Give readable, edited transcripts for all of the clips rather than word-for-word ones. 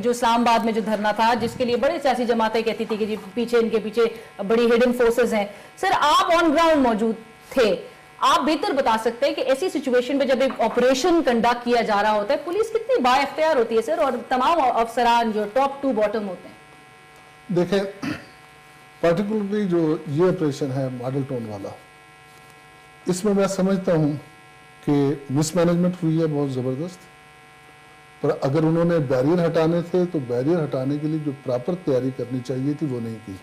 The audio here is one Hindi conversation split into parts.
जो इस्लामाबाद में जो धरना था, जिसके लिए बड़ी सियासी जमातें कहती थी कि जी पीछे इनके पीछे बड़ी हिडन फोर्सेस हैं। सर, आप ऑन ग्राउंड मौजूद थे, आप बेहतर बता सकते हैं कि ऐसी सिचुएशन में जब एक ऑपरेशन कंडक्ट किया जा रहा होता है, पुलिस कितनी बाइख्तियार होती है सर, और तमाम अफसरान जो टॉप टू बॉटम होते हैं? देखें, पार्टिकुलरली जो ये ऑपरेशन है मॉडल टाउन वाला, इसमें मैं समझता हूँ कि मिसमैनेजमेंट हुई है बहुत ज़बरदस्त। पर अगर उन्होंने बैरियर हटाने थे तो बैरियर हटाने के लिए जो प्रॉपर तैयारी करनी चाहिए थी वो नहीं की।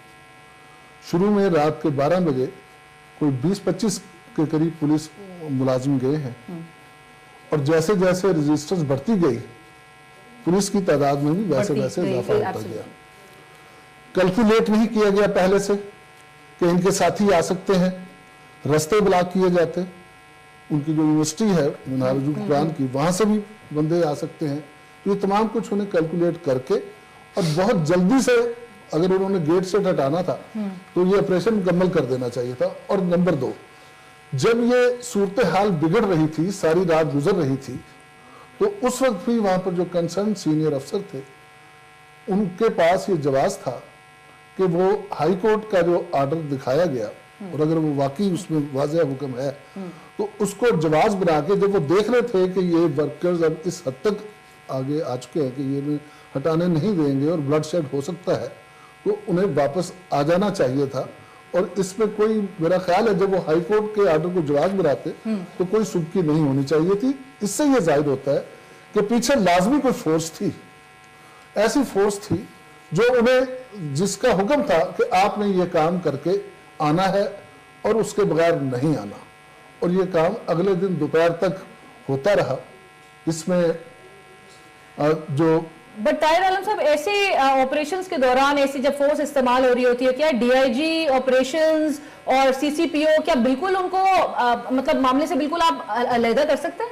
शुरू में रात के 12 बजे कोई 20-25 के करीब पुलिस मुलाजिम गए हैं, और जैसे जैसे रजिस्टर्स बढ़ती गई पुलिस की तादाद में भी वैसे वैसे इजाफा होता गया। कैलकुलेट नहीं किया गया पहले से कि इनके साथी आ सकते हैं, रास्ते ब्लॉक किए जाते, उनकी जो यूनिवर्सिटी है मीनारुल कुरान की, वहां से भी बंदे आ सकते हैं। तो ये तमाम कुछ उन्हें कैलकुलेट करके और बहुत जल्दी से अगर उन्होंने गेट से हटाना था तो ये ऑपरेशन मुकम्मल कर देना चाहिए था। और नंबर 2, जब ये सूरत हाल बिगड़ रही थी, सारी रात गुजर रही थी, तो उस वक्त भी वहां पर जो कंसर्न सीनियर अफसर थे उनके पास ये जवाब था कि वो हाई कोर्ट का जो आर्डर दिखाया गया, और अगर वो वाकई उसमें वाज़ेह हुक्म है तो उसको जवाब बना के, जब वो देख रहे थे कि ये वर्कर्स अब इस हद तक आगे आ चुके हैं कि ये हटाने नहीं देंगे और ब्लड शेड हो सकता है, तो उन्हें वापस आ जाना चाहिए था। और इसमें कोई, मेरा ख्याल है जब वो हाई कोर्ट के आर्डर को जवाब बनाते तो कोई सुबकी नहीं होनी चाहिए थी। इससे ये जाहिर होता है कि पीछे लाजमी कोई फोर्स थी, ऐसी फोर्स थी जो उन्हें, जिसका हुक्म था कि आपने ये काम करके आना है और उसके बगैर नहीं आना। और ये काम अगले दिन दोपहर तक होता रहा। इसमें जो बट ताहिर आलम साहब, ऐसे ऑपरेशंस के दौरान ऐसी जब फोर्स इस्तेमाल हो रही होती है, क्या डीआईजी ऑपरेशंस और सीसीपीओ क्या बिल्कुल उनको मतलब मामले से बिल्कुल आप अलहदा कर सकते हैं?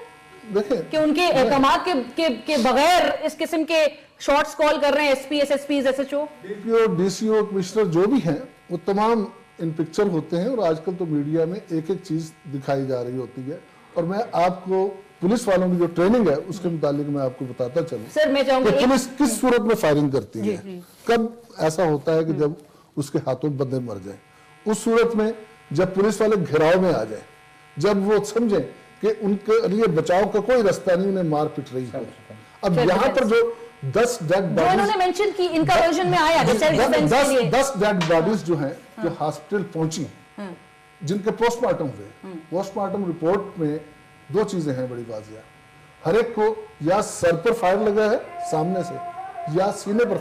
देखिए कि उनके अहकामात के बगैर इस किस्म के शॉट्स कॉल कर रहे हैं SP, SSP, SHO, DPO, DCO, commissioner जो भी हैं वो तमाम इन पिक्चर होते हैं। और आजकल तो मीडिया में एक एक चीज दिखाई जा रही होती है। और मैं आपको पुलिस वालों की जो ट्रेनिंग है उसके मुतालिक मैं आपको बताता चलूं सर, मैं चाहूंगा पुलिस किस सूरत में फायरिंग करती है। कब ऐसा होता है कि जब उसके हाथों बंदे मर जाएं, उस सूरत में जब पुलिस वाले घेराव में आ जाए, जब वो समझे कि उनके लिए बचाव का कोई रास्ता नहीं, उन्हें मार पिट रही है। अब यहाँ पर जो 10 डेड बॉडीज मेंशन की, इनका वर्जन में आया 10 डेड बॉडीज जो हैं जो हॉस्पिटल पहुंची, जिनके पोस्टमार्टम हुए, पोस्टमार्टम रिपोर्ट में 2 चीजें हैं बड़ी वाजिया। हर एक को या सर पर फायर लगा है सामने से या सीने पर